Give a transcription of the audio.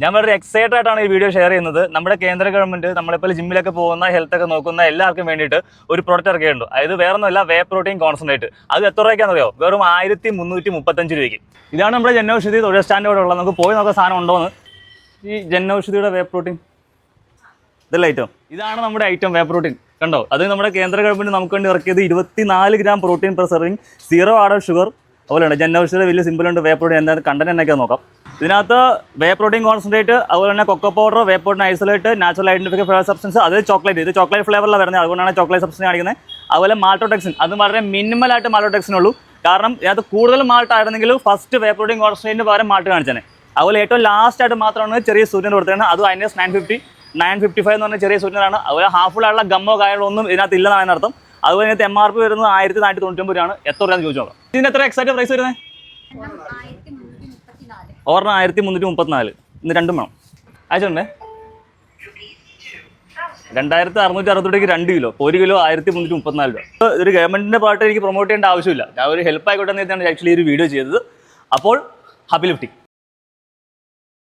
ഞാൻ വളരെ എക്സൈറ്റഡ് ആയിട്ടാണ് ഈ വീഡിയോ ഷെയർ ചെയ്യുന്നത്. നമ്മുടെ കേന്ദ്ര ഗവൺമെന്റ് നമ്മളിപ്പോൾ ജിമ്മിലൊക്കെ പോകുന്ന ഹെൽത്ത് ഒക്കെ നോക്കുന്ന എല്ലാവർക്കും വേണ്ടിയിട്ട് ഒരു പ്രോഡക്റ്റ് ഇറക്കിയിട്ടുണ്ട്. അതായത് വേറെ ഒന്നുമല്ല, വേ പ്രോട്ടീൻ കോൺസെൻട്രേറ്റ്. അത് എത്ര രൂപയ്ക്കാണെന്ന് അറിയോ? വെറും 1335 രൂപയ്ക്ക്. ഇതാണ് നമ്മുടെ ജനൌഷധി തൊഴിൽ സ്റ്റാൻഡോടെ ഉള്ളത്. നമുക്ക് പോയി നോക്കാൻ സാധനം ഉണ്ടോയെന്ന്. ഈ ജനൌഷധിയുടെ വേ പ്രോട്ടീൻ ഇതല്ല ഐറ്റം. ഇതാണ് നമ്മുടെ ഐറ്റം വേ പ്രോട്ടീൻ. കണ്ടോ? അത് നമ്മുടെ കേന്ദ്ര ഗവൺമെന്റ് നമുക്ക് വേണ്ടി ഇറക്കിയത് 24 gram protein per serving, 0 added sugar. അതുപോലെയാണ് ജനൌഷധിയുടെ വലിയ സിമ്പിളുണ്ട്. വേ പ്രോട്ടീൻ എന്താണ് കണ്ടന്റ് എന്നൊക്കെ നോക്കാം. ഇതിനകത്ത് വേ പ്രോട്ടീൻ കോൺസെൻട്രേറ്റ്, അതുപോലെ തന്നെ cocoa powder, whey protein isolate, natural identify flavour substance, അത് ചോക്ലേറ്റ്. ഇത് ചോക്ലേറ്റ് ഫ്ലേവറിലാണ് വരുന്നത്, അതുകൊണ്ടാണ് ചോക്ലേറ്റ് സബ്സ്റ്റൻസ് കാണിക്കുന്നത്. അതുപോലെ മാൾട്ടോടെക്സിൻ, അത് വളരെ മിനിമലായിട്ട് മാൾട്ടോടെക്സിൻ ഉള്ളൂ. കാരണം ഇതിനകത്ത് കൂടുതൽ മാൾട്ട് ആയിരുന്നെങ്കിൽ ഫസ്റ്റ് വേ പ്രോട്ടീൻ കോൺസെൻട്രേറ്റിന് പകരം മാൾട്ട് കാണിച്ചത്. അതുപോലെ ഏറ്റവും ലാസ്റ്റ് ആയിട്ട് മാത്രമാണ് ചെറിയ സൂര്യൻ കൊടുത്തത്. അത് INS 955 എന്ന് പറഞ്ഞ ചെറിയ സൂര്യനാണ്. അതുപോലെ ഹാർഫുൾ ഗമ്മോ കാര്യങ്ങളോ ഒന്നും ഇതിനകത്ത് ഇല്ലെന്നാണ് അർത്ഥം. അതുപോലെ ഇതിനകത്ത് MRP വരുന്നത് 1499 രൂപയാണ്. എത്ര രൂപയാണെന്ന് ചോദിച്ചു നോക്കാം. ഇതിന് എത്ര എക്സാക്ട് പ്രൈസ് വരുന്നത്? ഒരെണ്ണം 1334. ഇന്ന് രണ്ടും വേണം. അയച്ചിട്ടുണ്ടേ 2660 2 കിലോ. 1 കിലോ 1334 രൂപ. ഒരു ഗവൺമെന്റിന്റെ പാർട്ട് എനിക്ക് പ്രൊമോട്ട് ചെയ്യേണ്ട ആവശ്യമില്ല. ഞാൻ ഒരു ഹെൽപ്പ് ആയിക്കോട്ടെ എന്ന് ആക്ച്വലി ഒരു വീഡിയോ ചെയ്തത്. അപ്പോൾ ഹാപ്പി ലിഫ്റ്റിംഗ്.